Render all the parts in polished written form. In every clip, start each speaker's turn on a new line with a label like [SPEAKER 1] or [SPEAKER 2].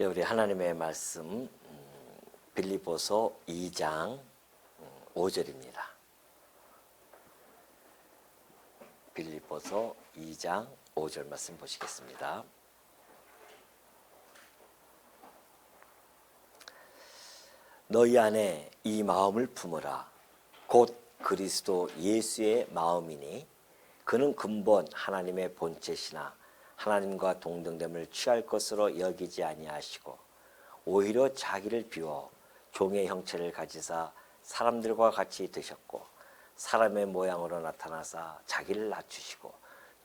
[SPEAKER 1] 우리 하나님의 말씀 빌립보서 2장 5절입니다. 빌립보서 2장 5절 말씀 보시겠습니다. 너희 안에 이 마음을 품으라. 곧 그리스도 예수의 마음이니 그는 근본 하나님의 본체시나 하나님과 동등됨을 취할 것으로 여기지 아니하시고 오히려 자기를 비워 종의 형체를 가지사 사람들과 같이 되셨고 사람의 모양으로 나타나사 자기를 낮추시고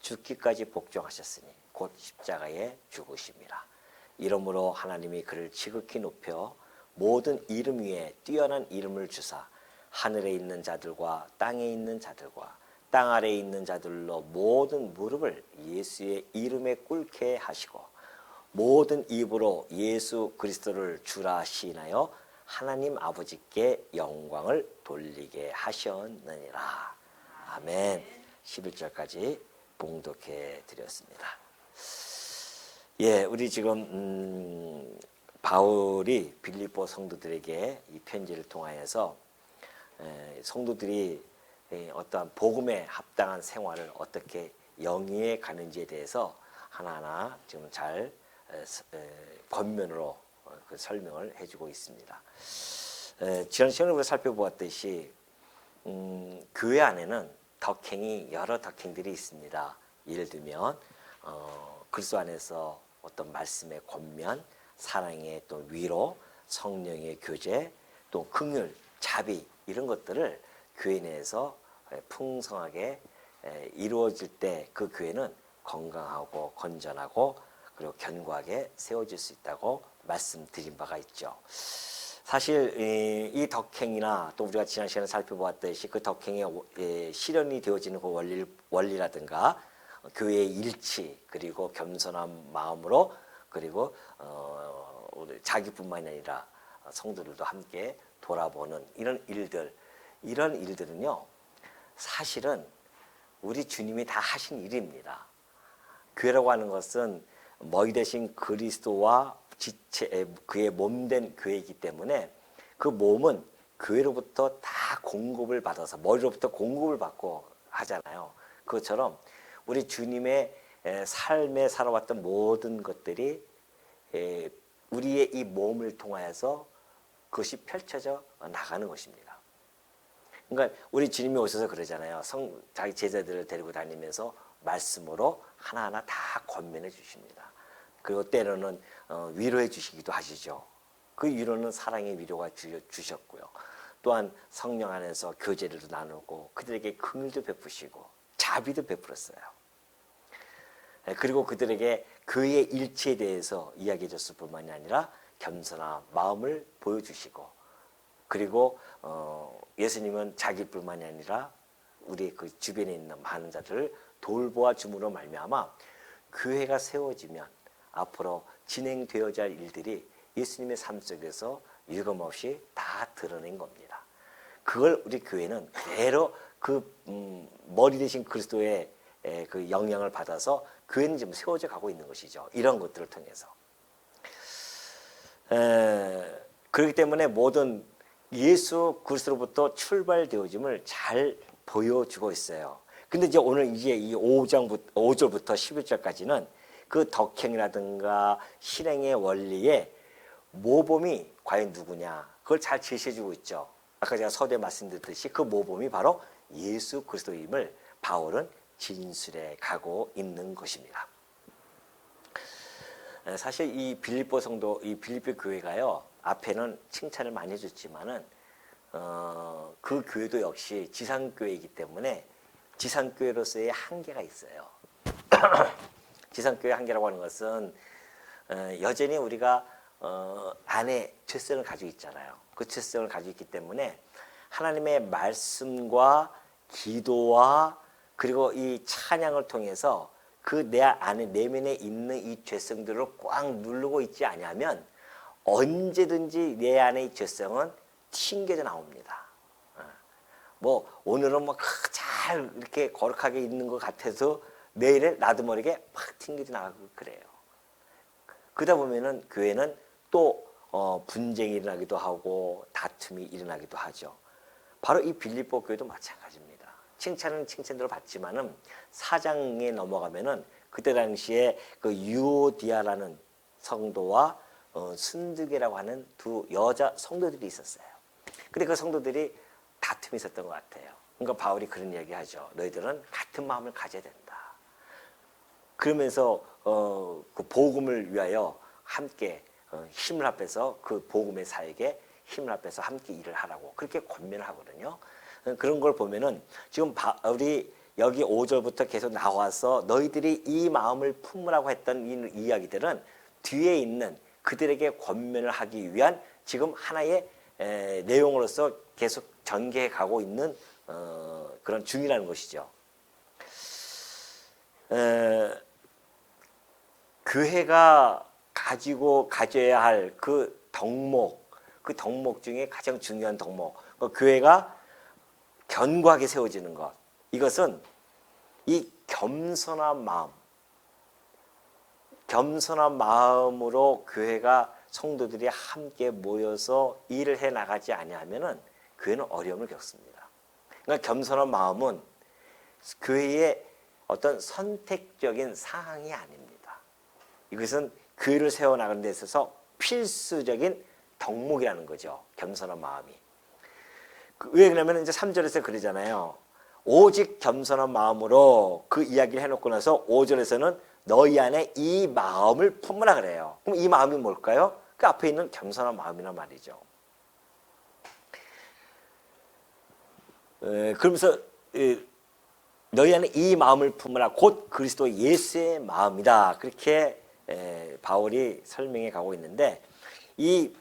[SPEAKER 1] 죽기까지 복종하셨으니 곧 십자가에 죽으심이라. 이러므로 하나님이 그를 지극히 높여 모든 이름 위에 뛰어난 이름을 주사 하늘에 있는 자들과 땅에 있는 자들과 땅 아래에 있는 자들로 모든 무릎을 예수의 이름에 꿇게 하시고 모든 입으로 예수 그리스도를 주라 시인하여 하나님 아버지께 영광을 돌리게 하셨느니라. 아멘. 11절까지 봉독해 드렸습니다. 우리 지금 바울이 빌립보 성도들에게 이 편지를 통하여서 성도들이 어떠한 복음에 합당한 생활을 어떻게 영위해 가는지에 대해서 하나하나 지금 잘 겉면으로 그 설명을 해주고 있습니다. 지난 시간에 우리가 살펴보았듯이 교회 안에는 덕행이 여러 덕행들이 있습니다. 예를 들면 그리스도 안에서 어떤 말씀의 권면, 사랑의 또 위로, 성령의 교제, 또 긍휼, 자비 이런 것들을 교회 내에서 풍성하게 이루어질 때 그 교회는 건강하고 건전하고 그리고 견고하게 세워질 수 있다고 말씀드린 바가 있죠. 사실 이 덕행이나 또 우리가 지난 시간에 살펴보았듯이 그 덕행의 실현이 되어지는 그 원리라든가 교회의 일치 그리고 겸손한 마음으로 그리고 자기뿐만이 아니라 성도들도 함께 돌아보는 이런 일들은요 사실은 우리 주님이 다 하신 일입니다. 교회라고 하는 것은 머리 대신 그리스도와 그의 몸된 교회이기 때문에 그 몸은 교회로부터 다 공급을 받아서 머리로부터 공급을 받고 하잖아요. 그것처럼 우리 주님의 삶에 살아왔던 모든 것들이 우리의 이 몸을 통하여서 그것이 펼쳐져 나가는 것입니다. 그러니까 우리 주님이 오셔서 그러잖아요. 자기 제자들을 데리고 다니면서 말씀으로 하나하나 다 권면해 주십니다. 그리고 때로는 위로해 주시기도 하시죠. 그 위로는 사랑의 위로가 주셨고요. 또한 성령 안에서 교제를 나누고 그들에게 긍휼도 베푸시고 자비도 베풀었어요. 그리고 그들에게 그의 일치에 대해서 이야기해 줬을 뿐만이 아니라 겸손한 마음을 보여주시고 그리고 예수님은 자기뿐만이 아니라 우리 그 주변에 있는 많은 자들을 돌보아 줌으로 말미암아 교회가 세워지면 앞으로 진행되어야 할 일들이 예수님의 삶 속에서 유감없이 다 드러낸 겁니다. 그걸 우리 교회는 그대로 그 머리 대신 그리스도의 그 영향을 받아서 교회는 지금 세워져 가고 있는 것이죠. 이런 것들을 통해서. 그렇기 때문에 모든 예수 그리스도로부터 출발되어짐을 잘 보여주고 있어요. 근데 이제 오늘 이 5절부터 11절까지는 그 덕행이라든가 실행의 원리의 모범이 과연 누구냐 그걸 잘 제시해주고 있죠. 아까 제가 서두에 말씀드렸듯이 그 모범이 바로 예수 그리스도임을 바울은 진술해 가고 있는 것입니다. 사실 이 빌립보 성도, 이 빌립보 교회가요 앞에는 칭찬을 많이 해줬지만은 그 교회도 역시 지상교회이기 때문에 지상교회로서의 한계가 있어요. 지상교회 한계라고 하는 것은 여전히 우리가 안에 죄성을 가지고 있잖아요. 그 죄성을 가지고 있기 때문에 하나님의 말씀과 기도와 그리고 이 찬양을 통해서 그 내 안에 내면에 있는 이 죄성들을 꽉 누르고 있지 않으면 언제든지 내 안에 이 죄성은 튕겨져 나옵니다. 뭐 오늘은 뭐 잘 이렇게 거룩하게 있는 것 같아서 내일은 나도 모르게 막 튕겨져 나가고 그래요. 그러다 보면은 교회는 또 분쟁이 일어나기도 하고 다툼이 일어나기도 하죠. 바로 이 빌립보 교회도 마찬가지입니다. 칭찬은 칭찬대로 받지만은 4장에 넘어가면은 그때 당시에 그 유오디아라는 성도와 순두계라고 하는 두 여자 성도들이 있었어요. 근데 그 성도들이 다툼이 있었던 것 같아요. 그러니까 바울이 그런 이야기하죠. 너희들은 같은 마음을 가져야 된다. 그러면서 그 복음을 위하여 함께 힘을 합해서 그 복음의 사역에 힘을 합해서 함께 일을 하라고 그렇게 권면을 하거든요. 그런 걸 보면은 지금 우리 여기 5절부터 계속 나와서 너희들이 이 마음을 품으라고 했던 이 이야기들은 뒤에 있는 그들에게 권면을 하기 위한 지금 하나의 내용으로서 계속 전개해 가고 있는 그런 중이라는 것이죠. 교회가 가져야 할 그 덕목 중에 가장 중요한 덕목, 그 교회가 견고하게 세워지는 것, 이것은 이 겸손한 마음으로 교회가 성도들이 함께 모여서 일을 해 나가지 아니하면은 교회는 어려움을 겪습니다. 그러니까 겸손한 마음은 교회의 어떤 선택적인 사항이 아닙니다. 이것은 교회를 세워나가는 데 있어서 필수적인 덕목이라는 거죠. 겸손한 마음이. 왜 그러냐면 이제 3절에서 그러잖아요. 오직 겸손한 마음으로 그 이야기를 해놓고 나서 5절에서는 너희 안에 이 마음을 품으라 그래요. 그럼 이 마음이 뭘까요? 그 앞에 있는 겸손한 마음이란 말이죠. 그러면서 너희 안에 이 마음을 품으라 곧 그리스도 예수의 마음이다. 그렇게 바울이 설명해 가고 있는데 이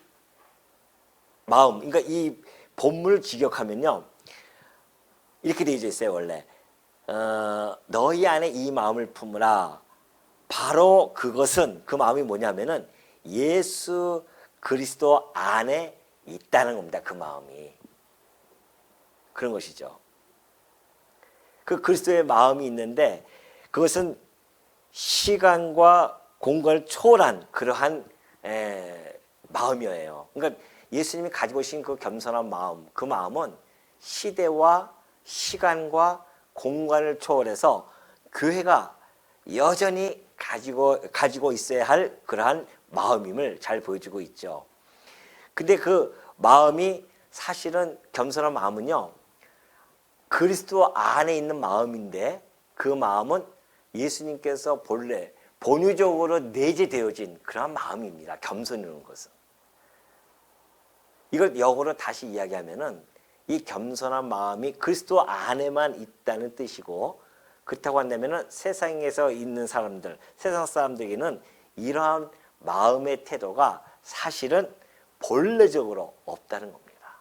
[SPEAKER 1] 마음, 그러니까 이 본문을 직역하면요 이렇게 되어 있어요. 원래 너희 안에 이 마음을 품으라. 바로 그것은 그 마음이 뭐냐면은 예수 그리스도 안에 있다는 겁니다. 그 마음이 그런 것이죠. 그 그리스도의 마음이 있는데 그것은 시간과 공간을 초월한 그러한 마음이에요. 그러니까 예수님이 가지고 계신 그 겸손한 마음, 그 마음은 시대와 시간과 공간을 초월해서 교회가 여전히 가지고 있어야 할 그러한 마음임을 잘 보여주고 있죠. 근데 그 마음이 사실은 겸손한 마음은요, 그리스도 안에 있는 마음인데 그 마음은 예수님께서 본래 본유적으로 내재되어진 그런 마음입니다. 겸손이라는 것은. 이걸 역으로 다시 이야기하면은 이 겸손한 마음이 그리스도 안에만 있다는 뜻이고, 그렇다고 한다면은 세상에서 있는 사람들, 세상 사람들에게는 이러한 마음의 태도가 사실은 본래적으로 없다는 겁니다.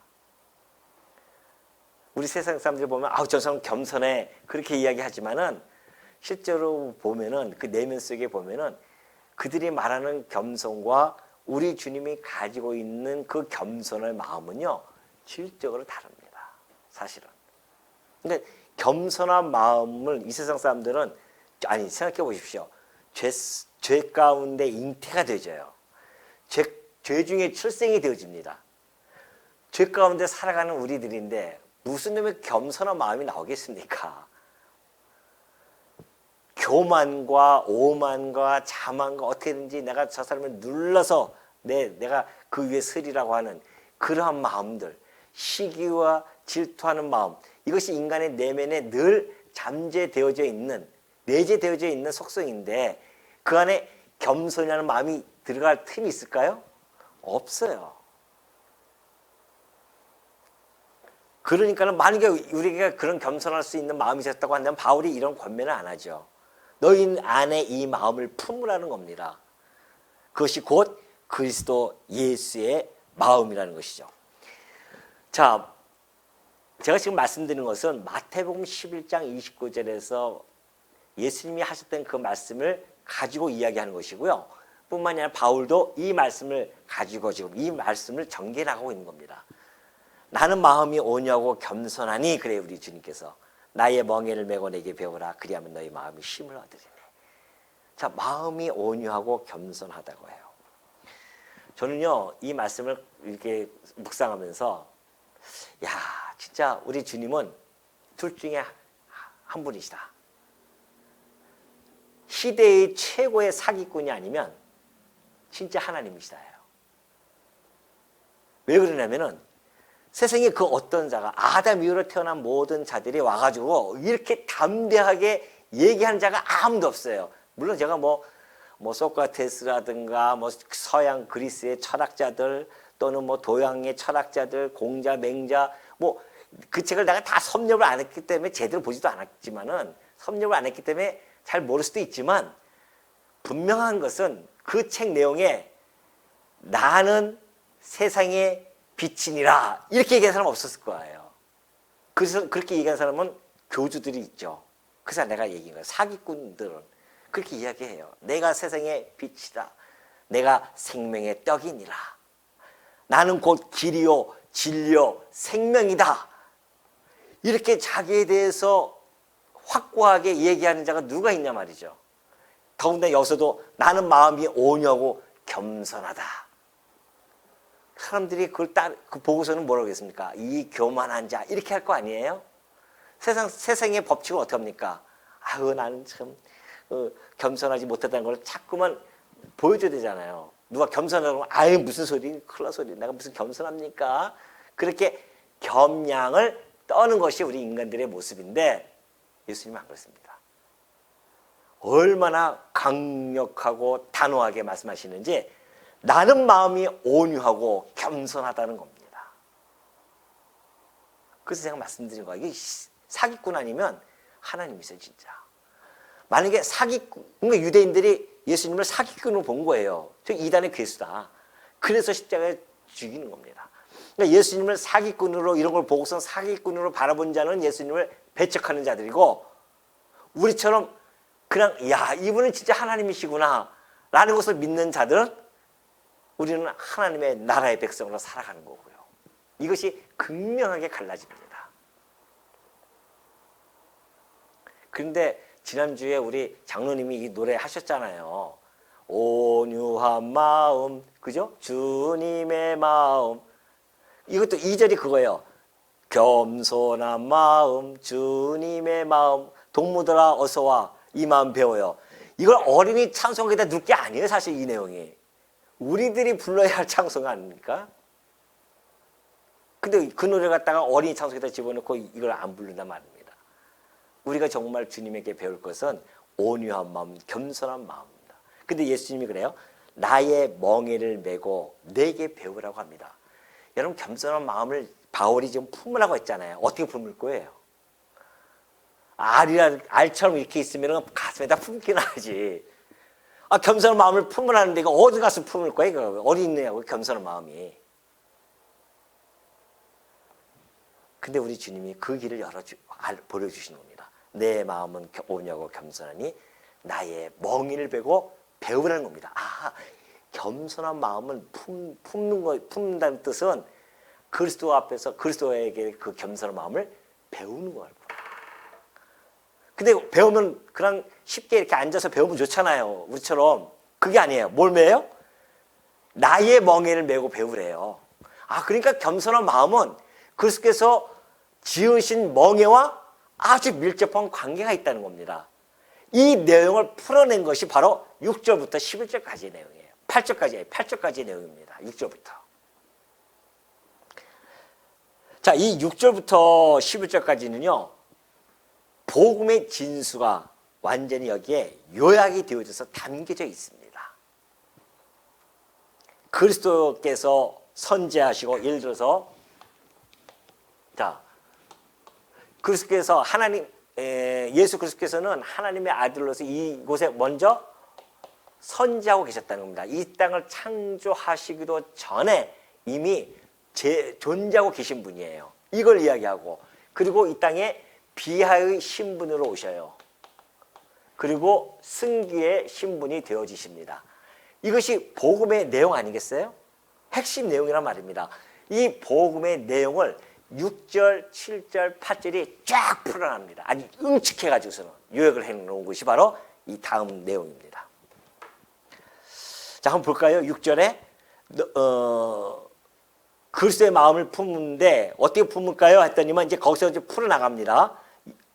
[SPEAKER 1] 우리 세상 사람들 보면 아우 저 사람 겸손해 그렇게 이야기하지만은 실제로 보면은 그 내면 속에 보면은 그들이 말하는 겸손과 우리 주님이 가지고 있는 그 겸손의 마음은요 질적으로 다릅니다. 사실은. 그러니까 겸손한 마음을 이 세상 사람들은 아니 생각해 보십시오. 죄 가운데 잉태가 되져요. 죄 중에 출생이 되어집니다. 죄 가운데 살아가는 우리들인데 무슨 놈의 겸손한 마음이 나오겠습니까? 교만과 오만과 자만과 어떻게든지 내가 저 사람을 눌러서 내가 그 위에 서리라고 하는 그러한 마음들, 시기와 질투하는 마음, 이것이 인간의 내면에 늘 잠재되어져 있는, 내재되어져 있는 속성인데 그 안에 겸손이라는 마음이 들어갈 틈이 있을까요? 없어요. 그러니까 만약에 우리가 그런 겸손할 수 있는 마음이 있었다고 한다면 바울이 이런 권면을 안 하죠. 너희 안에 이 마음을 품으라는 겁니다. 그것이 곧 그리스도 예수의 마음이라는 것이죠. 자, 제가 지금 말씀드리는 것은 마태복음 11장 29절에서 예수님이 하셨던 그 말씀을 가지고 이야기하는 것이고요. 뿐만이 아니라 바울도 이 말씀을 가지고 지금 이 말씀을 전개하고 있는 겁니다. 나는 마음이 온유하고 겸손하니 그래 우리 주님께서 나의 멍에를 메고 내게 배우라 그리하면 너희 마음이 힘을 얻으리네. 자, 마음이 온유하고 겸손하다고 해요. 저는요, 이 말씀을 이렇게 묵상하면서, 야, 진짜 우리 주님은 둘 중에 한 분이시다. 시대의 최고의 사기꾼이 아니면 진짜 하나님이시다. 왜 그러냐면은 세상에 그 어떤 자가 아담 이후로 태어난 모든 자들이 와가지고 이렇게 담대하게 얘기하는 자가 아무도 없어요. 물론 제가 뭐 소크라테스라든가 뭐 서양 그리스의 철학자들 또는 뭐 동양의 철학자들, 공자, 맹자 뭐 그 책을 내가 다 섭렵을 안 했기 때문에 제대로 보지도 않았지만은 섭렵을 안 했기 때문에 잘 모를 수도 있지만 분명한 것은 그 책 내용에 나는 세상의 빛이니라 이렇게 얘기한 사람은 없었을 거예요. 그래서 그렇게 얘기한 사람은 교주들이 있죠. 그래서 내가 얘기한 거예요. 사기꾼들은 그렇게 이야기해요. 내가 세상의 빛이다. 내가 생명의 떡이니라. 나는 곧 길이요 진리요 생명이다. 이렇게 자기에 대해서 확고하게 얘기하는 자가 누가 있냐 말이죠. 더군다나 여기서도 나는 마음이 온유하고 겸손하다. 사람들이 그걸 그 보고서는 뭐라고 했습니까? 이 교만한 자 이렇게 할 거 아니에요? 세상의 법칙은 어떻게 합니까? 아유 나는 참 겸손하지 못하다는 걸 자꾸만 보여줘야 되잖아요. 누가 겸손하고 아유 무슨 소리 큰일 날 소리 내가 무슨 겸손합니까? 그렇게 겸양을 떠는 것이 우리 인간들의 모습인데 예수님은 안 그렇습니다. 얼마나 강력하고 단호하게 말씀하시는지 나는 마음이 온유하고 겸손하다는 겁니다. 그래서 제가 말씀드린 거예요. 이게 사기꾼 아니면 하나님이세요 진짜. 만약에 그러니까 유대인들이 예수님을 사기꾼으로 본 거예요. 저 이단의 괴수다. 그래서 십자가에 죽이는 겁니다. 그러니까 예수님을 사기꾼으로 이런 걸 보고서 사기꾼으로 바라본 자는 예수님을 배척하는 자들이고 우리처럼 그냥 야 이분은 진짜 하나님이시구나 라는 것을 믿는 자들은 우리는 하나님의 나라의 백성으로 살아가는 거고요. 이것이 극명하게 갈라집니다. 그런데 지난주에 우리 장로님이 이 노래 하셨잖아요. 온유한 마음, 그죠? 주님의 마음. 이것도 2절이 그거예요. 겸손한 마음, 주님의 마음. 동무들아 어서와 이 마음 배워요. 이걸 어린이 찬송에다 넣을 게 아니에요. 사실 이 내용이. 우리들이 불러야 할 찬송 아닙니까? 근데 그 노래 갖다가 어린이 찬송에다 집어넣고 이걸 안 부른단 말입니다. 우리가 정말 주님에게 배울 것은 온유한 마음, 겸손한 마음입니다. 근데 예수님이 그래요. 나의 멍에를 메고 내게 배우라고 합니다. 여러분 겸손한 마음을 바울이 지금 품으라고 했잖아요. 어떻게 품을 거예요? 알처럼 이렇게 있으면 가슴에다 품기나 하지. 겸손한 마음을 품으라는데 이거 어디 가서 품을 거야? 이거 어디 있느냐고 겸손한 마음이. 근데 우리 주님이 그 길을 보여주시는 겁니다. 내 마음은 온유하고 겸손하니 나의 멍에를 베고 배우라는 겁니다. 겸손한 마음은 품는다는 뜻은 그리스도 앞에서 그리스도에게 그 겸손한 마음을 배우는 거예요. 근데 배우면 그냥 쉽게 이렇게 앉아서 배우면 좋잖아요. 우리처럼. 그게 아니에요. 뭘 매요? 나의 멍에를 메고 배우래요. 그러니까 겸손한 마음은 그리스도께서 지으신 멍에와 아주 밀접한 관계가 있다는 겁니다. 이 내용을 풀어낸 것이 바로 6절부터 11절까지의 내용이에요. 8절까지의 내용입니다. 6절부터. 자, 이 6절부터 11절까지는요. 복음의 진수가 완전히 여기에 요약이 되어져서 담겨져 있습니다. 그리스도께서 선지하시고 예를 들어서 그리스도께서 예수 그리스도께서는 하나님의 아들로서 이곳에 먼저 선지하고 계셨다는 겁니다. 이 땅을 창조하시기도 전에 이미 존재하고 계신 분이에요. 이걸 이야기하고 그리고 이 땅에 비하의 신분으로 오셔요. 그리고 승기의 신분이 되어지십니다. 이것이 복음의 내용 아니겠어요? 핵심 내용이란 말입니다. 이 복음의 내용을 6절, 7절, 8절이 쫙 풀어납니다. 아주 응축해가지고서는 요약을 해놓은 것이 바로 이 다음 내용입니다. 자, 한번 볼까요? 6절에 그리스도의 마음을 품는데 어떻게 품을까요? 했더니만 이제 거기서 이제 풀어나갑니다.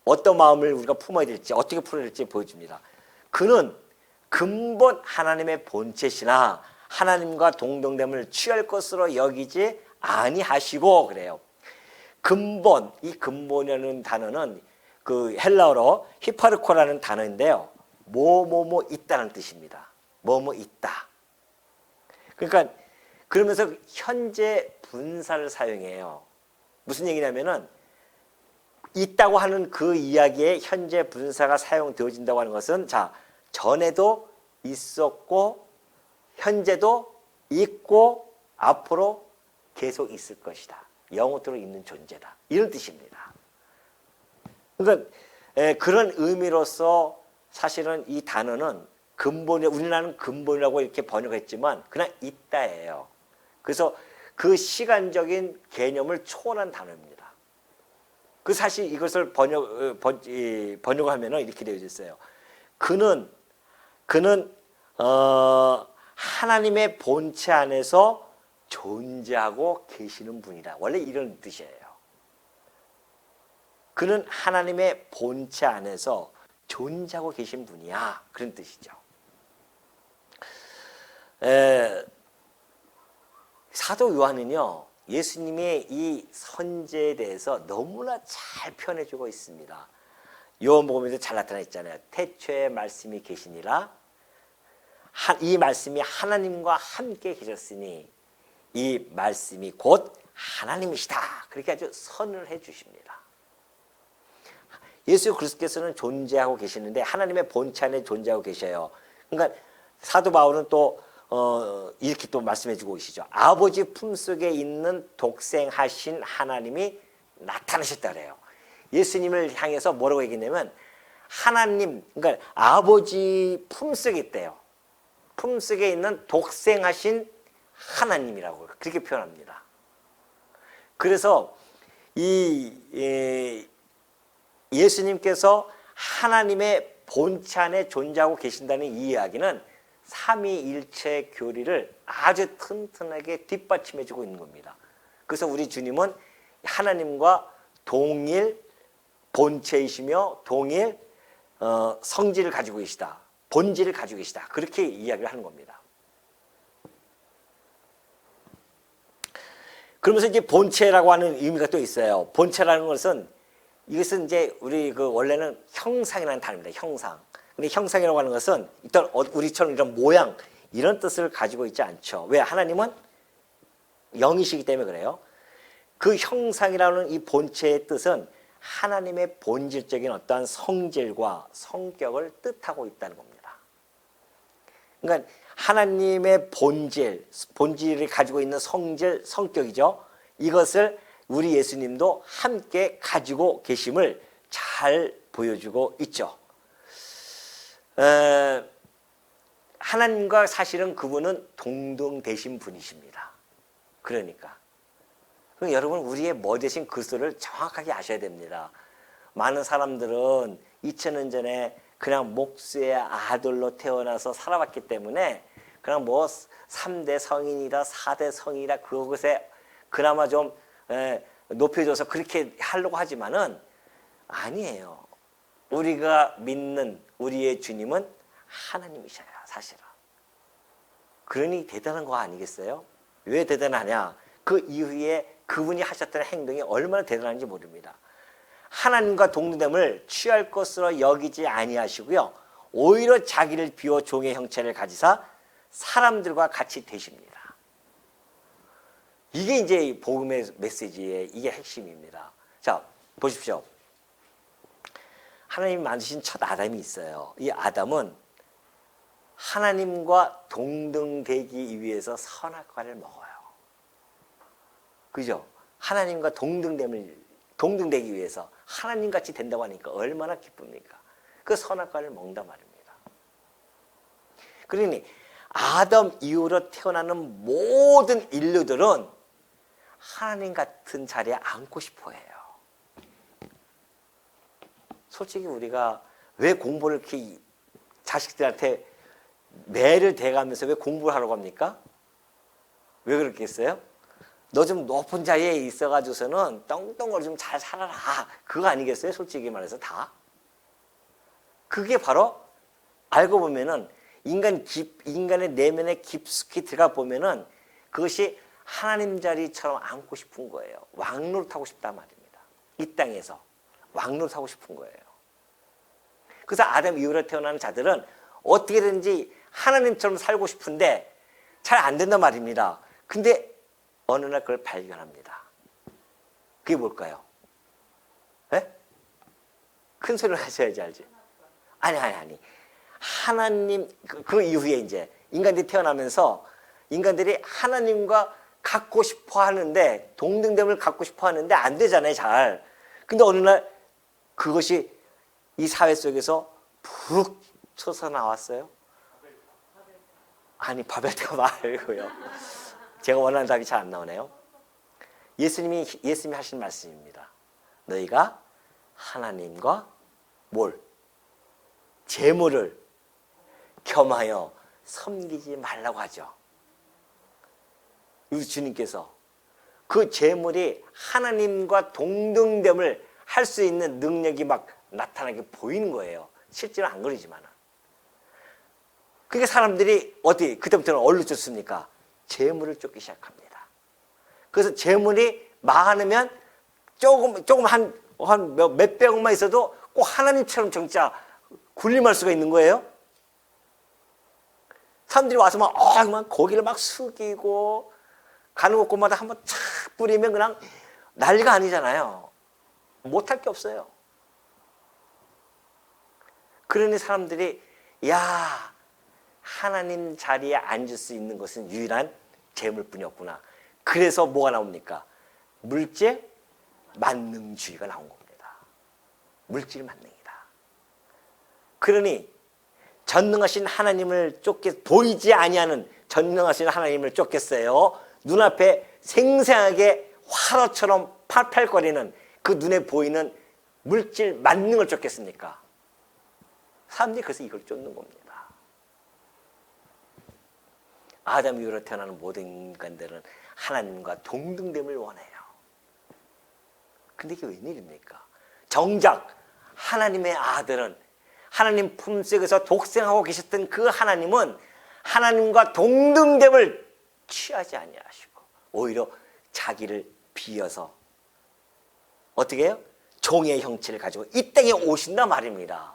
[SPEAKER 1] 어떤 마음을 우리가 품어야 될지, 어떻게 풀어야 될지 보여줍니다. 그는 근본 하나님의 본체시나 하나님과 동등됨을 취할 것으로 여기지 아니하시고 그래요. 근본, 이 근본이라는 단어는 그 헬라어로 히파르코라는 단어인데요. 뭐뭐뭐 있다는 뜻입니다. 뭐뭐 있다. 그러니까 그러면서 현재 분사를 사용해요. 무슨 얘기냐면은 있다고 하는 그 이야기에 현재 분사가 사용되어진다고 하는 것은 자, 전에도 있었고 현재도 있고 앞으로 계속 있을 것이다. 영원토록 있는 존재다. 이런 뜻입니다. 그러니까 그런 의미로서 사실은 이 단어는 근본이 우리나라는 근본이라고 이렇게 번역했지만 그냥 있다예요. 그래서 그 시간적인 개념을 초월한 단어입니다. 그 사실 이것을 번역하면은 이렇게 되어 있어요. 그는 하나님의 본체 안에서 존재하고 계시는 분이다. 원래 이런 뜻이에요. 그는 하나님의 본체 안에서 존재하고 계신 분이야. 그런 뜻이죠. 사도 요한은요, 예수님의 이 선제에 대해서 너무나 잘 표현해주고 있습니다. 요한복음에도 잘 나타나 있잖아요. 태초에 말씀이 계시니라. 이 말씀이 하나님과 함께 계셨으니 이 말씀이 곧 하나님이시다. 그렇게 아주 선을 해 주십니다. 예수 그리스도께서는 존재하고 계시는데 하나님의 본체 안에 존재하고 계셔요. 그러니까 사도 바울은 또 이렇게 또 말씀해 주고 계시죠. 아버지 품속에 있는 독생하신 하나님이 나타나셨다 그래요. 예수님을 향해서 뭐라고 얘기했냐면 하나님, 그러니까 아버지 품속에 있대요. 품속에 있는 독생하신 하나님이라고 그렇게 표현합니다. 그래서 이 예수님께서 하나님의 본체 안에 존재하고 계신다는 이 이야기는 삼위일체 교리를 아주 튼튼하게 뒷받침해주고 있는 겁니다. 그래서 우리 주님은 하나님과 동일 본체이시며 동일 성질을 가지고 계시다. 본질을 가지고 계시다. 그렇게 이야기를 하는 겁니다. 그러면서 이제 본체라고 하는 의미가 또 있어요. 본체라는 것은 이것은 이제 우리 그 원래는 형상이라는 단어입니다. 형상. 근데 형상이라고 하는 것은 일단 우리처럼 이런 모양 이런 뜻을 가지고 있지 않죠. 왜? 하나님은 영이시기 때문에 그래요. 그 형상이라는 이 본체의 뜻은 하나님의 본질적인 어떠한 성질과 성격을 뜻하고 있다는 겁니다. 그러니까 하나님의 본질을 가지고 있는 성질, 성격이죠. 이것을 우리 예수님도 함께 가지고 계심을 잘 보여주고 있죠. 하나님과 사실은 그분은 동등되신 분이십니다. 그러니까 여러분 우리의 뭐 되신 그리스도를 정확하게 아셔야 됩니다. 많은 사람들은 2000년 전에 그냥 목수의 아들로 태어나서 살아왔기 때문에 그냥 뭐 3대 성인이다 4대 성인이다 그것에 그나마 좀 높여줘서 그렇게 하려고 하지만은 아니에요. 우리가 믿는 우리의 주님은 하나님이셔요. 사실은. 그러니 대단한 거 아니겠어요? 왜 대단하냐? 그 이후에 그분이 하셨던 행동이 얼마나 대단한지 모릅니다. 하나님과 동등됨을 취할 것으로 여기지 아니하시고요. 오히려 자기를 비워 종의 형체를 가지사 사람들과 같이 되십니다. 이게 이제 복음의 메시지의 이게 핵심입니다. 자, 보십시오. 하나님이 만드신 첫 아담이 있어요. 이 아담은 하나님과 동등되기 위해서 선악과를 먹어요. 그죠? 하나님과 동등되기 위해서 하나님같이 된다고 하니까 얼마나 기쁩니까? 그 선악과를 먹는단 말입니다. 그러니 아담 이후로 태어나는 모든 인류들은 하나님 같은 자리에 앉고 싶어 해요. 솔직히 우리가 왜 공부를 이렇게 자식들한테 매를 대가면서 왜 공부를 하라고 합니까? 왜 그렇겠어요? 너 좀 높은 자리에 있어가지고서는 떵떵거리 좀 잘 살아라. 그거 아니겠어요? 솔직히 말해서 다. 그게 바로 알고 보면은 인간의 내면에 깊숙이 들어가 보면은 그것이 하나님 자리처럼 앉고 싶은 거예요. 왕노릇하고 싶단 말입니다. 이 땅에서 왕노릇하고 싶은 거예요. 그래서 아담 이후로 태어나는 자들은 어떻게든지 하나님처럼 살고 싶은데 잘 안 된단 말입니다. 근데 어느 날 그걸 발견합니다. 그게 뭘까요? 네? 큰 소리를 하셔야지 알지. 아니. 하나님 그 이후에 이제 인간들이 태어나면서 인간들이 하나님과 갖고 싶어 하는데 동등됨을 갖고 싶어 하는데 안 되잖아요, 잘. 근데 어느 날 그것이 이 사회 속에서 푹 솟아 나왔어요. 아니, 바벨탑 말고요. 제가 원하는 답이 잘 안 나오네요. 예수님이 하신 말씀입니다. 너희가 하나님과 뭘? 재물을 겸하여 섬기지 말라고 하죠. 우리 주님께서 그 재물이 하나님과 동등됨을 할 수 있는 능력이 막 나타나게 보이는 거예요. 실제로 안 그러지만. 그러니까 사람들이 그때부터는 어디로 쫓습니까? 재물을 쫓기 시작합니다. 그래서 재물이 많으면 조금 한 몇백억만 있어도 꼭 하나님처럼 진짜 군림할 수가 있는 거예요. 사람들이 와서 막 고기를 막 숙이고 가는 곳곳마다 한번 착 뿌리면 그냥 난리가 아니잖아요. 못할 게 없어요. 그러니 사람들이 하나님 자리에 앉을 수 있는 것은 유일한 재물뿐이었구나. 그래서 뭐가 나옵니까? 물질 만능주의가 나온 겁니다. 물질 만능이다. 그러니 전능하신 하나님을 보이지 아니하는 전능하신 하나님을 쫓겠어요. 눈앞에 생생하게 화로처럼 팔팔거리는 그 눈에 보이는 물질 만능을 쫓겠습니까? 사람들이 그래서 이걸 쫓는 겁니다. 아담 이후로 태어나는 모든 인간들은 하나님과 동등됨을 원해요. 근데 이게 웬일입니까? 정작 하나님의 아들은 하나님 품속에서 독생하고 계셨던 그 하나님은 하나님과 동등됨을 취하지 아니하시고 오히려 자기를 비어서 어떻게 해요? 종의 형체를 가지고 이 땅에 오신단 말입니다.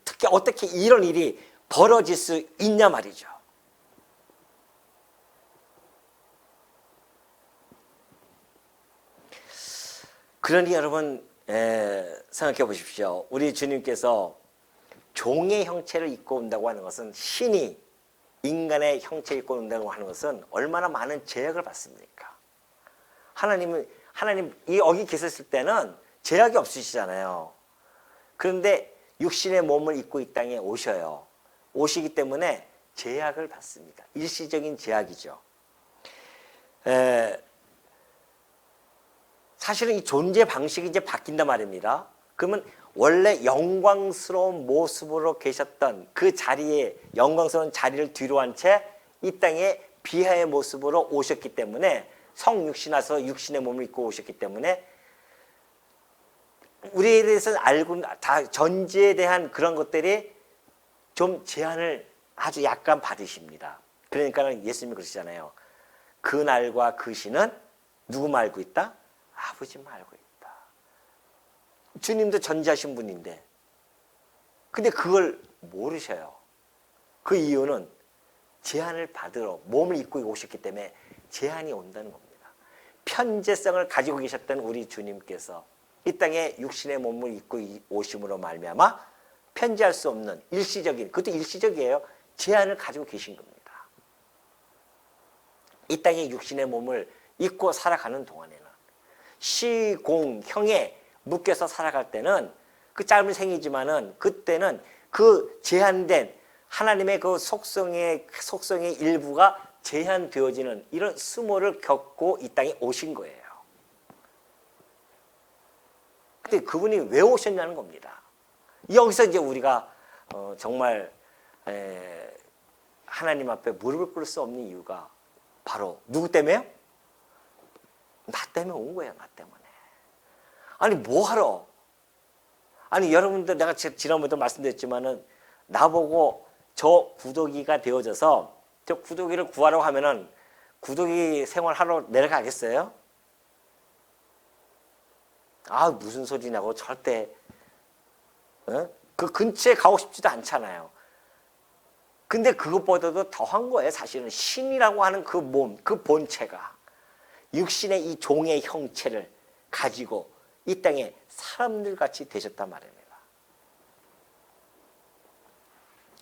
[SPEAKER 1] 특히 어떻게 이런 일이 벌어질 수 있냐 말이죠. 그러니 여러분 생각해 보십시오. 우리 주님께서 종의 형체를 입고 온다고 하는 것은 신이 인간의 형체를 입고 온다고 하는 것은 얼마나 많은 제약을 받습니까? 하나님 여기 계셨을 때는 제약이 없으시잖아요. 그런데 육신의 몸을 입고 이 땅에 오셔요. 오시기 때문에 제약을 받습니다. 일시적인 제약이죠. 사실은 이 존재 방식이 이제 바뀐단 말입니다. 그러면 원래 영광스러운 모습으로 계셨던 그 자리에 영광스러운 자리를 뒤로 한 채 이 땅에 비하의 모습으로 오셨기 때문에 성육신하서 육신의 몸을 입고 오셨기 때문에 우리에 대해서 알고 다 전지에 대한 그런 것들이 좀 제한을 아주 약간 받으십니다. 그러니까 예수님이 그러시잖아요. 그 날과 그 시는 누구 알고 있다? 아버지만 알고 있다. 주님도 전지하신 분인데 근데 그걸 모르셔요. 그 이유는 제한을 받으러 몸을 입고 오셨기 때문에 제한이 온다는 겁니다. 편재성을 가지고 계셨던 우리 주님께서 이 땅에 육신의 몸을 입고 오심으로 말미암아 편재할 수 없는 일시적인, 그것도 일시적이에요. 제한을 가지고 계신 겁니다. 이 땅에 육신의 몸을 입고 살아가는 동안에는 시공형에 묶여서 살아갈 때는 그 짧은 생이지만은 그때는 그 제한된 하나님의 그 속성의 일부가 제한되어지는 이런 수모를 겪고 이 땅에 오신 거예요. 근데 그분이 왜 오셨냐는 겁니다. 여기서 이제 우리가 정말 하나님 앞에 무릎을 꿇을 수 없는 이유가 바로 누구 때문에요? 나 때문에 온 거예요. 나 때문에. 아니 뭐하러? 아니 여러분들 내가 지난번에도 말씀드렸지만은 나보고 저 구더기가 되어져서 저 구더기를 구하려고 하면은 구더기 생활하러 내려가겠어요? 아 무슨 소리냐고 절대 그 근처에 가고 싶지도 않잖아요. 근데 그것보다도 더한 거예요. 사실은 신이라고 하는 그 몸, 그 본체가 육신의 이 종의 형체를 가지고 이 땅에 사람들 같이 되셨단 말입니다.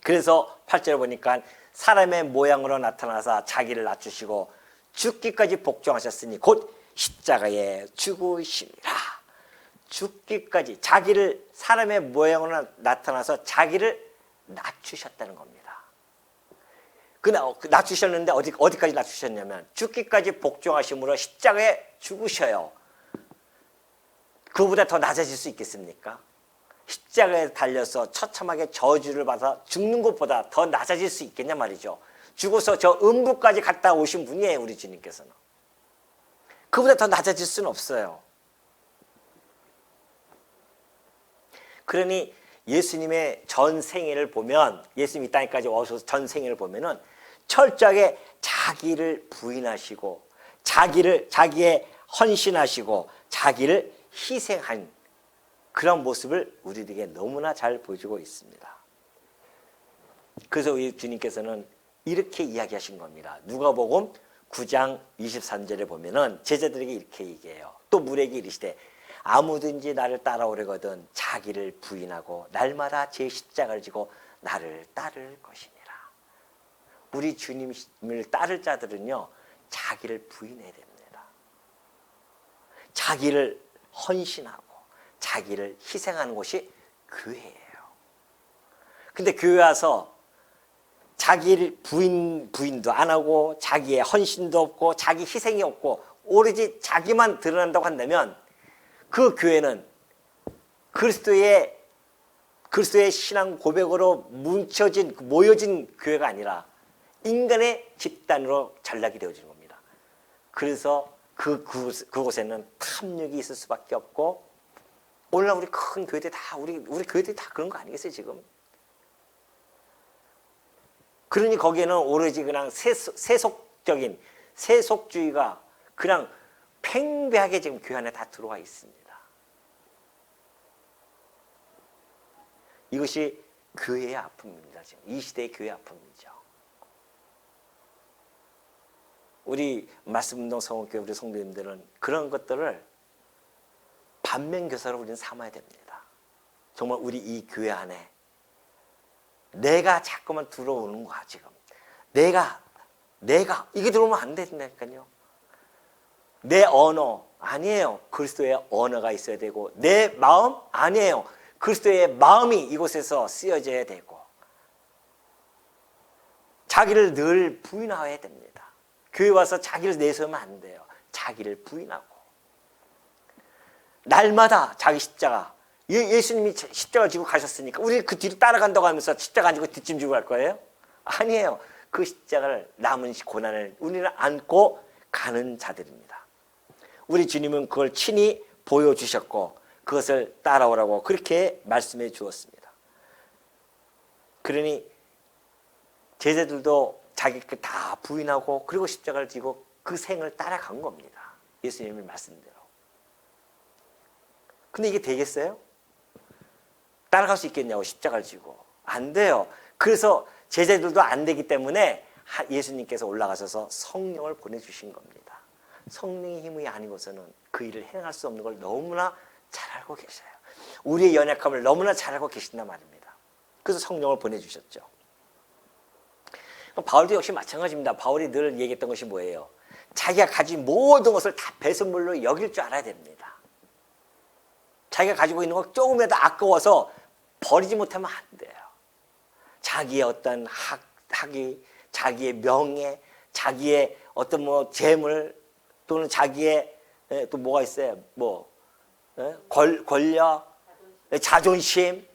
[SPEAKER 1] 그래서 8절에 보니까 사람의 모양으로 나타나서 자기를 낮추시고 죽기까지 복종하셨으니 곧 십자가에 죽으시니라. 죽기까지 자기를 사람의 모양으로 나타나서 자기를 낮추셨다는 겁니다. 낮추셨는데 어디까지 낮추셨냐면 죽기까지 복종하심으로 십자가에 죽으셔요. 그보다 더 낮아질 수 있겠습니까? 십자가에 달려서 처참하게 저주를 받아 죽는 것보다 더 낮아질 수 있겠냐 말이죠. 죽어서 저 음부까지 갔다 오신 분이에요. 우리 주님께서는. 그보다 더 낮아질 수는 없어요. 그러니 예수님의 전 생애를 보면, 예수님 이 땅에까지 오셔서 전 생애를 보면은 철저하게 자기를 부인하시고 자기의 헌신하시고 자기를 희생한 그런 모습을 우리에게 너무나 잘 보여주고 있습니다. 그래서 우리 주님께서는 이렇게 이야기하신 겁니다. 누가복음 9장 23절에 보면은 제자들에게 이렇게 얘기해요. 또 물에게 이르시되 아무든지 나를 따라오려거든 자기를 부인하고 날마다 제 십자가를 지고 나를 따를 것이니라. 우리 주님을 따를 자들은요 자기를 부인해야 됩니다. 자기를 헌신하고 자기를 희생하는 곳이 교회예요. 근데 교회 와서 자기를 부인도 안 하고 자기의 헌신도 없고 자기 희생이 없고 오로지 자기만 드러난다고 한다면 그 교회는 그리스도의 신앙 고백으로 모여진 교회가 아니라 인간의 집단으로 전락이 되어지는 겁니다. 그래서 그곳에는 탐욕이 있을 수밖에 없고 오늘날 우리 큰 교회들 다 우리 교회들이 다 그런 거 아니겠어요 지금? 그러니 거기에는 오로지 그냥 세속주의가 그냥 팽배하게 지금 교회 안에 다 들어와 있습니다. 이것이 교회의 아픔입니다. 지금 이 시대의 교회의 아픔이죠. 우리 말씀운동 성원교회 우리 성도님들은 그런 것들을 반면교사로 우리는 삼아야 됩니다. 정말 우리 이 교회 안에 내가 자꾸만 들어오는 거야 지금. 내가 이게 들어오면 안 된다니까요. 내 언어 아니에요. 그리스도의 언어가 있어야 되고 내 마음 아니에요. 그리스도의 마음이 이곳에서 쓰여져야 되고 자기를 늘 부인해야 됩니다. 교회 와서 자기를 내세우면 안 돼요. 자기를 부인하고 날마다 자기 십자가 예수님이 십자가 지고 가셨으니까 우리 그 뒤로 따라간다고 하면서 십자가 안 지고 뒷짐 지고 갈 거예요? 아니에요. 그 십자가를 남은 고난을 우리는 안고 가는 자들입니다. 우리 주님은 그걸 친히 보여주셨고 그것을 따라오라고 그렇게 말씀해 주었습니다. 그러니 제자들도 자기 다 부인하고 그리고 십자가를 지고 그 생을 따라간 겁니다. 예수님의 말씀대로. 근데 이게 되겠어요? 따라갈 수 있겠냐고 십자가를 지고. 안 돼요. 그래서 제자들도 안 되기 때문에 예수님께서 올라가셔서 성령을 보내주신 겁니다. 성령의 힘이 아니고서는 그 일을 행할 수 없는 걸 너무나 잘 알고 계셔요. 우리의 연약함을 너무나 잘 알고 계신단 말입니다. 그래서 성령을 보내주셨죠. 바울도 역시 마찬가지입니다. 바울이 늘 얘기했던 것이 뭐예요? 자기가 가진 모든 것을 다 배설물로 여길 줄 알아야 됩니다. 자기가 가지고 있는 거 조금이라도 아까워서 버리지 못하면 안 돼요. 자기의 어떤 학위, 자기의 명예, 자기의 어떤 재물 또는 자기의 또 뭐가 있어요? 권력, 자존심.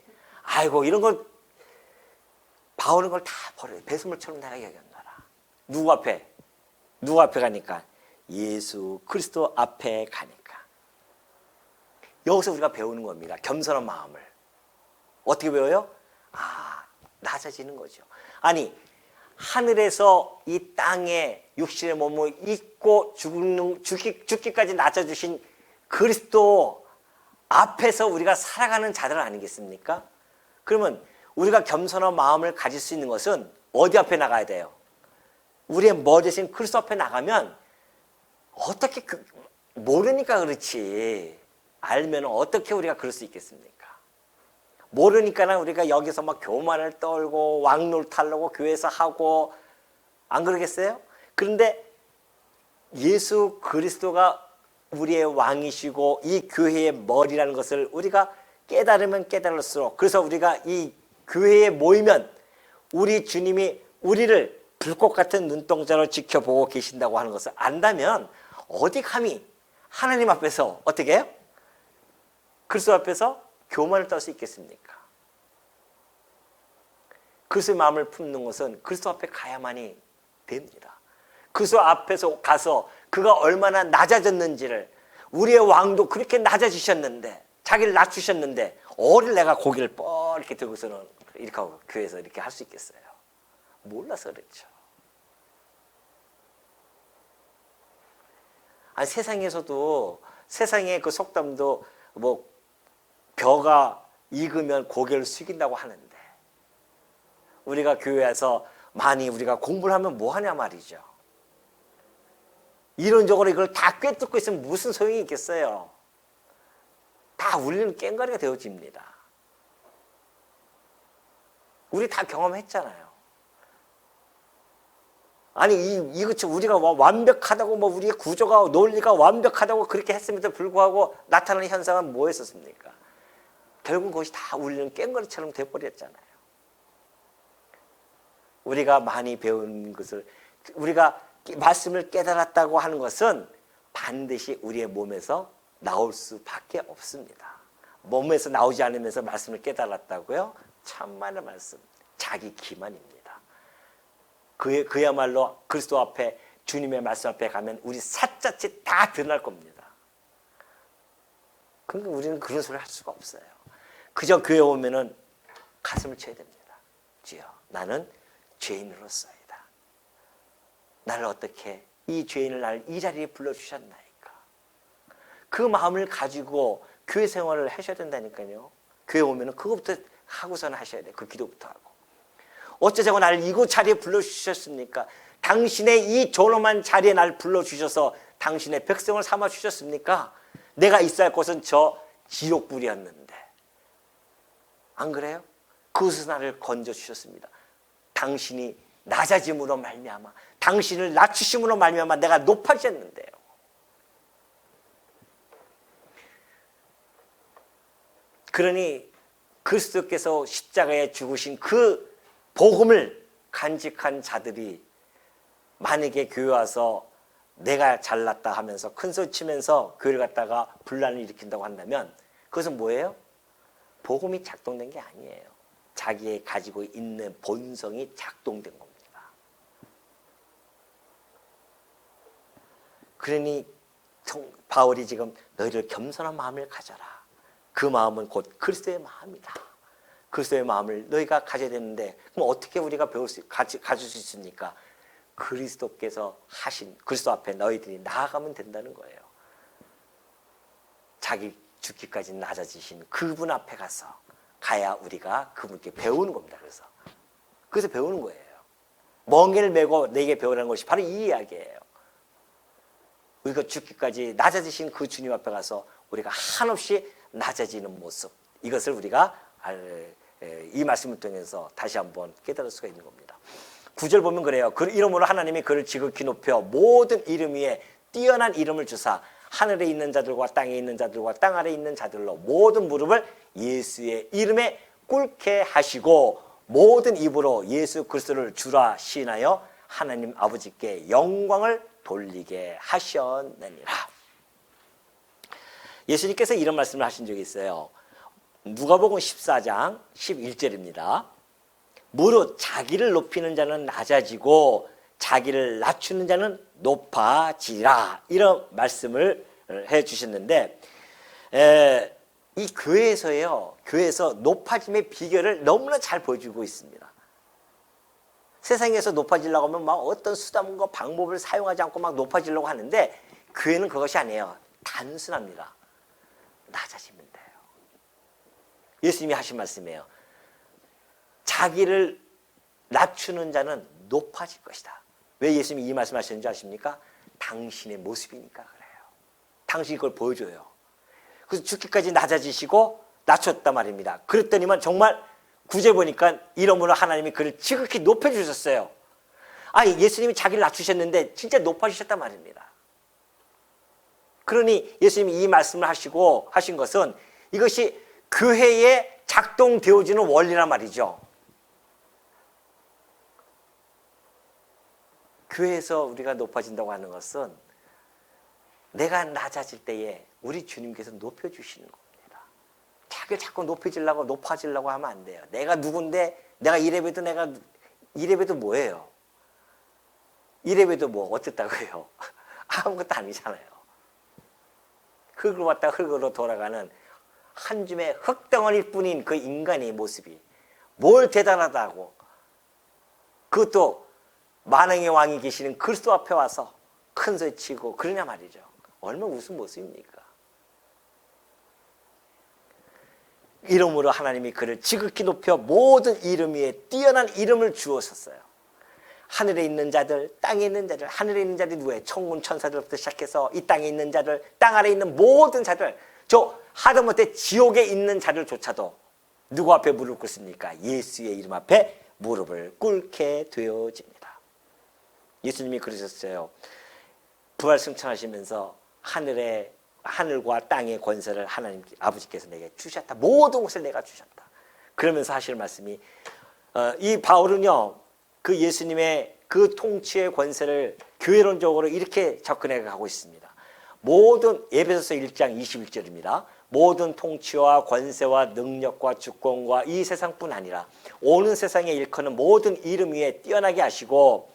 [SPEAKER 1] 아이고 이런 걸 바울은 걸 다 버려요. 배설물처럼 내가 여겼노라. 누구 앞에? 누구 앞에 가니까? 예수 그리스도 앞에 가니까. 여기서 우리가 배우는 겁니다. 겸손한 마음을. 어떻게 배워요? 낮아지는 거죠. 아니, 하늘에서 이 땅에 육신의 몸을 입고 죽기까지 낮아주신 그리스도 앞에서 우리가 살아가는 자들 아니겠습니까? 그러면 우리가 겸손한 마음을 가질 수 있는 것은 어디 앞에 나가야 돼요? 우리의 머리신 그리스도 앞에 나가면 어떻게 모르니까 그렇지. 알면 어떻게 우리가 그럴 수 있겠습니까? 모르니까는 우리가 여기서 막 교만을 떨고 왕놀타려고 교회에서 하고 안 그러겠어요? 그런데 예수 그리스도가 우리의 왕이시고 이 교회의 머리라는 것을 우리가 깨달으면 깨달을수록, 그래서 우리가 이 교회에 모이면 우리 주님이 우리를 불꽃 같은 눈동자로 지켜보고 계신다고 하는 것을 안다면 어디 감히 하나님 앞에서 어떻게 해요? 그리스도 앞에서 교만을 떨 수 있겠습니까? 그리스도의 마음을 품는 것은 그리스도 앞에 가야만이 됩니다. 그리스도 앞에서 가서 그가 얼마나 낮아졌는지를, 우리의 왕도 그렇게 낮아지셨는데, 자기를 낮추셨는데 어딜 내가 고개를 이렇게 들고서는 이렇게 하고 교회에서 이렇게 할 수 있겠어요? 몰라서 그렇죠. 아니, 세상에서도, 세상의 그 속담도 뭐 벼가 익으면 고개를 숙인다고 하는데, 우리가 교회에서 많이 우리가 공부를 하면 뭐 하냐 말이죠. 이론적으로 이걸 다 꿰뚫고 있으면 무슨 소용이 있겠어요? 다 울리는 깽가리가 되어집니다. 우리 다 경험했잖아요. 아니, 이거 우리가 완벽하다고, 뭐 우리의 구조가, 논리가 완벽하다고 그렇게 했음에도 불구하고 나타나는 현상은 뭐였었습니까? 결국 그것이 다 울리는 깽가리처럼 되어버렸잖아요. 우리가 많이 배운 것을, 우리가 말씀을 깨달았다고 하는 것은 반드시 우리의 몸에서 나올 수밖에 없습니다. 몸에서 나오지 않으면서 말씀을 깨달았다고요? 참만의 말씀, 자기 기만입니다. 그야말로 그리스도 앞에, 주님의 말씀 앞에 가면 우리 사자치 다 드러날 겁니다. 그러니까 우리는 그런 소리를 할 수가 없어요. 그저 교회 오면은 가슴을 쳐야 됩니다. 주여, 나는 죄인으로서이다. 나를 어떻게, 이 죄인을 나를 이 자리에 불러주셨나이까. 그 마음을 가지고 교회 생활을 하셔야 된다니까요. 교회 오면은 그것부터 하고서는 하셔야 돼요. 그 기도부터 하고. 어쩌자고 나를 이곳 자리에 불러주셨습니까? 당신의 이 존엄한 자리에 나를 불러주셔서 당신의 백성을 삼아주셨습니까? 내가 있어야 할 곳은 저 지옥불이었는데. 안 그래요? 그것에서 나를 건져주셨습니다. 당신이 낮아짐으로 말미암아, 당신을 낮추심으로 말미암아 내가 높아졌는데요. 그러니 그리스도께서 십자가에 죽으신 그 복음을 간직한 자들이 만약에 교회 와서 내가 잘났다 하면서 큰소리 치면서 교회를 갖다가 분란을 일으킨다고 한다면 그것은 뭐예요? 복음이 작동된 게 아니에요. 자기의 가지고 있는 본성이 작동된 겁니다. 그러니 바울이 지금 너희를 겸손한 마음을 가져라. 그 마음은 곧 그리스도의 마음이다. 그리스도의 마음을 너희가 가져야 되는데, 그럼 어떻게 우리가 가질 수 있습니까? 그리스도께서 하신, 그리스도 앞에 너희들이 나아가면 된다는 거예요. 자기 죽기까지 낮아지신 그분 앞에 가야 우리가 그분께 배우는 겁니다. 그래서 배우는 거예요. 멍에를 메고 내게 배우라는 것이 바로 이 이야기예요. 우리가 죽기까지 낮아지신 그 주님 앞에 가서 우리가 한없이 낮아지는 모습, 이것을 우리가 이 말씀을 통해서 다시 한번 깨달을 수가 있는 겁니다. 9절 보면 그래요. 그 이름으로 하나님이 그를 지극히 높여 모든 이름 위에 뛰어난 이름을 주사 하늘에 있는 자들과 땅에 있는 자들과 땅 아래에 있는 자들로 모든 무릎을 예수의 이름에 꿇게 하시고 모든 입으로 예수 그리스도를 주라 시인하여 하나님 아버지께 영광을 돌리게 하셨느니라. 예수님께서 이런 말씀을 하신 적이 있어요. 누가복음 14장 11절입니다. 무릇 자기를 높이는 자는 낮아지고 자기를 낮추는 자는 높아지라. 이런 말씀을 해 주셨는데, 이 교회에서 높아짐의 비결을 너무나 잘 보여주고 있습니다. 세상에서 높아지려고 하면 막 어떤 수단과 방법을 사용하지 않고 막 높아지려고 하는데, 교회는 그것이 아니에요. 단순합니다. 낮아지면 돼요. 예수님이 하신 말씀이에요. 자기를 낮추는 자는 높아질 것이다. 왜 예수님이 이 말씀 하셨는지 아십니까? 당신의 모습이니까 그래요. 당신이 그걸 보여줘요. 그래서 죽기까지 낮아지시고 낮췄단 말입니다. 그랬더니만 정말 9절 보니까 이러므로 하나님이 그를 지극히 높여주셨어요. 예수님이 자기를 낮추셨는데 진짜 높아지셨단 말입니다. 그러니 예수님이 이 말씀을 하신 것은 이것이 교회에 작동되어지는 원리란 말이죠. 교회에서 우리가 높아진다고 하는 것은 내가 낮아질 때에 우리 주님께서 높여주시는 겁니다. 자기를 자꾸 높아지려고 하면 안 돼요. 내가 누군데, 내가 이래봬도 뭐예요? 이래봬도 뭐 어쨌다고 해요? 아무것도 아니잖아요. 흙으로 왔다 흙으로 돌아가는 한 줌의 흙덩어리일 뿐인 그 인간의 모습이 뭘 대단하다고, 그것도 만왕의 왕이 계시는 그리스도 앞에 와서 큰 소리 치고 그러냐 말이죠. 얼마나 무슨 모습입니까? 이름으로 하나님이 그를 지극히 높여 모든 이름 위에 뛰어난 이름을 주었었어요. 하늘에 있는 자들, 땅에 있는 자들, 하늘에 있는 자들이 누구예요? 천군 천사들부터 시작해서 이 땅에 있는 자들, 땅 아래에 있는 모든 자들, 저 하다못해 지옥에 있는 자들조차도 누구 앞에 무릎을 꿇습니까? 예수의 이름 앞에 무릎을 꿇게 되어집니다. 예수님이 그러셨어요. 부활 승천하시면서 하늘과 땅의 권세를 하나님 아버지께서 내게 주셨다. 모든 것을 내가 주셨다. 그러면서 하시는 말씀이, 이 바울은요, 그 예수님의 그 통치의 권세를 교회론적으로 이렇게 접근해 가고 있습니다. 모든, 에베소서 1장 21절입니다. 모든 통치와 권세와 능력과 주권과 이 세상뿐 아니라 오는 세상에 일컫는 모든 이름 위에 뛰어나게 하시고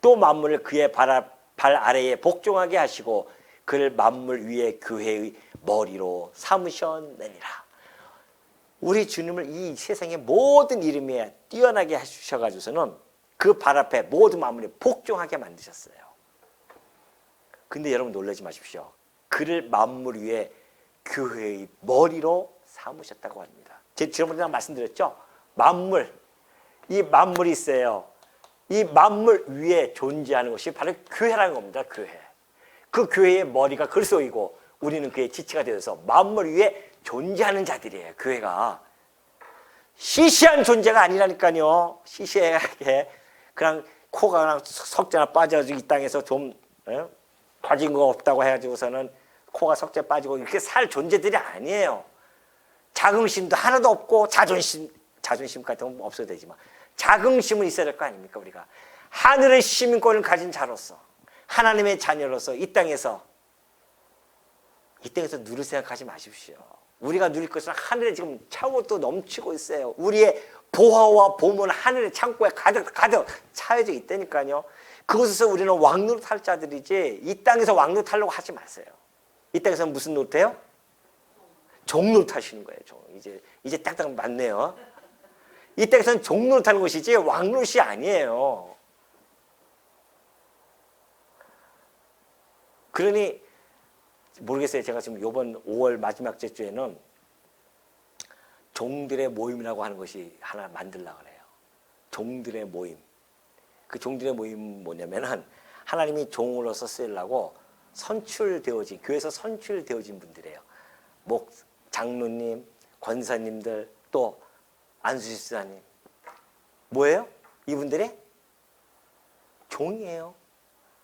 [SPEAKER 1] 또 만물을 그의 발 아래에 복종하게 하시고 그를 만물 위에 교회의 머리로 삼으셨느니라. 우리 주님을 이 세상의 모든 이름 위에 뛰어나게 하셔가지고서는 그 발 앞에 모든 만물에 복종하게 만드셨어요. 근데 여러분 놀라지 마십시오. 그를 만물 위에 교회의 머리로 삼으셨다고 합니다. 제가 지난번에 말씀드렸죠. 이 만물이 있어요. 이 만물 위에 존재하는 것이 바로 교회라는 겁니다. 교회. 그 교회의 머리가 그리스도이고 우리는 그의 지체가 되어서 만물 위에 존재하는 자들이에요. 교회가 시시한 존재가 아니라니까요. 시시하게 그냥 코가 그냥 석재나 빠져가지고 이 땅에서 좀 빠진 거 없다고 해가지고서는 코가 석재 빠지고 이렇게 살 존재들이 아니에요. 자긍심도 하나도 없고 자존심 같은 건 없어도 되지만 자긍심은 있어야 될 거 아닙니까? 우리가 하늘의 시민권을 가진 자로서 하나님의 자녀로서 이 땅에서 누릴 생각하지 마십시오. 우리가 누릴 것은 하늘에 지금 차고 넘치고 있어요. 우리의 보화와 보물은 하늘의 창고에 가득 차여져 있다니까요. 그곳에서 우리는 왕노릇 할 자들이지 이 땅에서 왕노릇 하려고 하지 마세요. 이 땅에서 무슨 노릇해요? 종노릇 하시는 거예요. 이제 딱딱 맞네요. 이 땅에서는 종노릇 하는 것이지 왕노릇이 아니에요. 그러니 모르겠어요. 제가 지금 이번 5월 마지막 주에는 종들의 모임이라고 하는 것이 하나 만들려고 그래요. 종들의 모임. 그 종들의 모임 뭐냐면은 하나님이 종으로서 쓰려고 교회에서 선출되어진 분들이에요. 장로님, 권사님들, 또 안수집사님. 뭐예요? 이분들이 종이에요.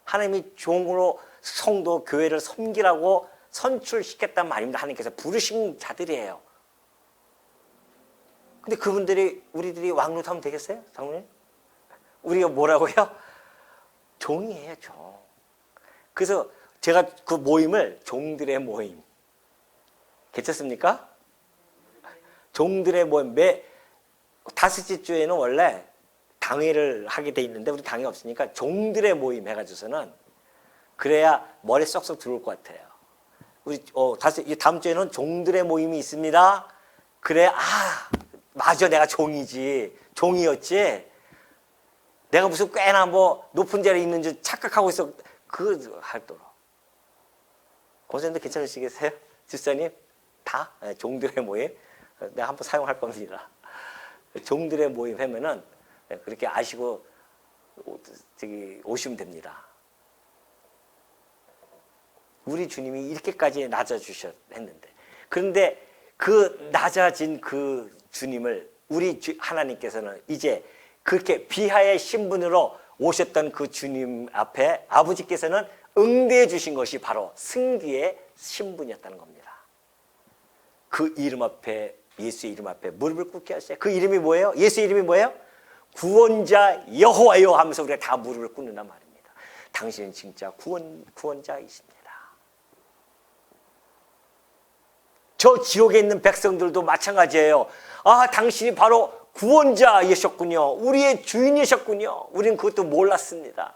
[SPEAKER 1] 하나님이 종으로 성도, 교회를 섬기라고 선출시켰단 말입니다. 하나님께서 부르신 자들이에요. 근데 우리들이 왕노릇하면 되겠어요? 장로님? 우리가 뭐라고요? 종이에요, 종. 그래서 제가 그 모임을 종들의 모임. 괜찮습니까? 종들의 모임. 다섯째 주에는 원래 당회를 하게 돼 있는데 우리 당회 없으니까 종들의 모임 해가지고서는 그래야 머리 쏙쏙 들어올 것 같아요. 우리 다음 주에는 종들의 모임이 있습니다. 그래, 맞아, 내가 종이었지. 내가 무슨 꽤나 뭐 높은 자리에 있는 줄 착각하고 있어. 그거 하도록. 권사님도 괜찮으시겠어요? 집사님? 다? 네, 종들의 모임? 내가 한번 사용할 겁니다. 종들의 모임 하면은 그렇게 아시고 오시면 됩니다. 우리 주님이 이렇게까지 낮아주셨는데, 그런데 그 낮아진 그 주님을 우리 하나님께서는 이제 그렇게 비하의 신분으로 오셨던 그 주님 앞에 아버지께서는 응대해 주신 것이 바로 승귀의 신분이었다는 겁니다. 그 이름 앞에, 예수의 이름 앞에 무릎을 꿇게 하셨어요. 그 이름이 뭐예요? 예수 이름이 뭐예요? 구원자 여호와여 하면서 우리가 다 무릎을 꿇는단 말입니다. 당신은 진짜 구원자이십니다. 저 지옥에 있는 백성들도 마찬가지예요. 당신이 바로 구원자이셨군요. 우리의 주인이셨군요. 우리는 그것도 몰랐습니다.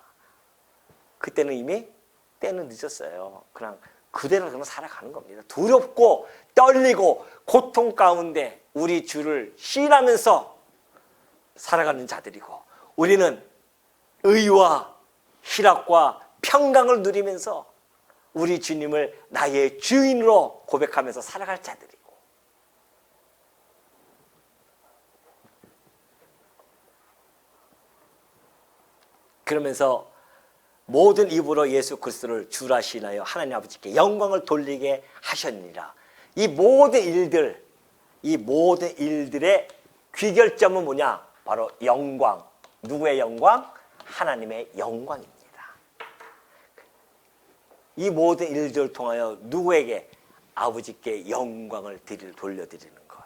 [SPEAKER 1] 그때는 이미 때는 늦었어요. 그냥 그대로 그냥 살아가는 겁니다. 두렵고 떨리고 고통 가운데 우리 주를 시인하면서 살아가는 자들이고, 우리는 의와 희락과 평강을 누리면서 우리 주님을 나의 주인으로 고백하면서 살아갈 자들이고, 그러면서 모든 입으로 예수 그리스도를 주라 시인하여 하나님 아버지께 영광을 돌리게 하셨느니라. 이 모든 일들의 귀결점은 뭐냐? 바로 영광. 누구의 영광? 하나님의 영광입니다. 이 모든 일들을 통하여 누구에게? 아버지께 영광을 돌려드리는 것.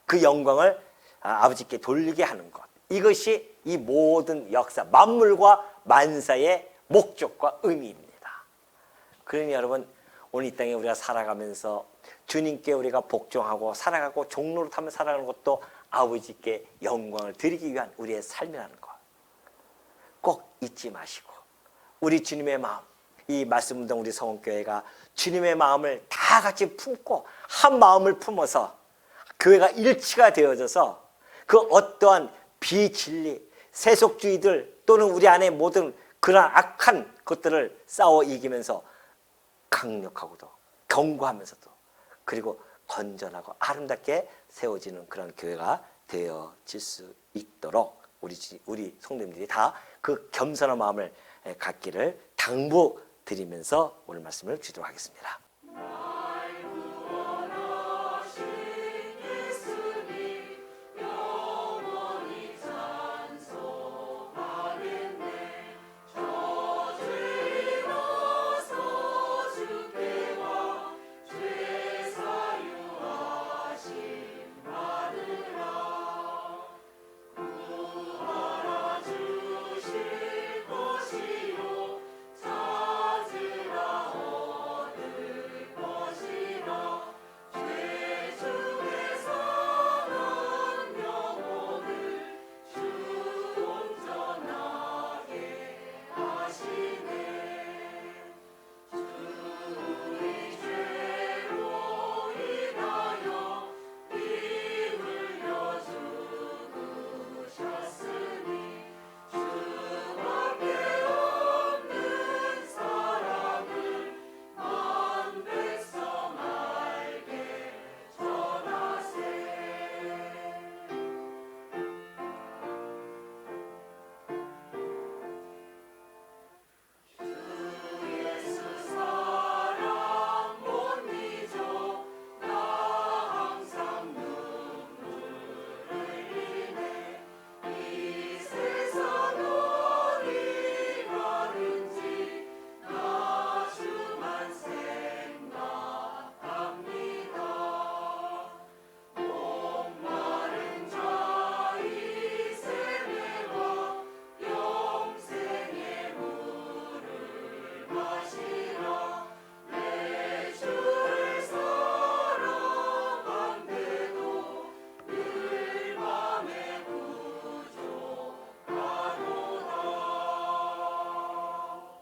[SPEAKER 1] 그 영광을 아버지께 돌리게 하는 것. 이것이 이 모든 역사, 만물과 만사의 목적과 의미입니다. 그러니 여러분, 오늘 이 땅에 우리가 살아가면서 주님께 우리가 복종하고 살아가고 종로를 타며 살아가는 것도 아버지께 영광을 드리기 위한 우리의 삶이라는 것 꼭 잊지 마시고, 우리 주님의 마음, 이 말씀운동 우리 성원교회가 주님의 마음을 다 같이 품고 한 마음을 품어서 교회가 일치가 되어져서 그 어떠한 비진리, 세속주의들 또는 우리 안에 모든 그런 악한 것들을 싸워 이기면서 강력하고도 견고하면서도 그리고 건전하고 아름답게 세워지는 그런 교회가 되어질 수 있도록 우리 성도님들이 다 그 겸손한 마음을 갖기를 당부드리면서 오늘 말씀을 주도록 하겠습니다.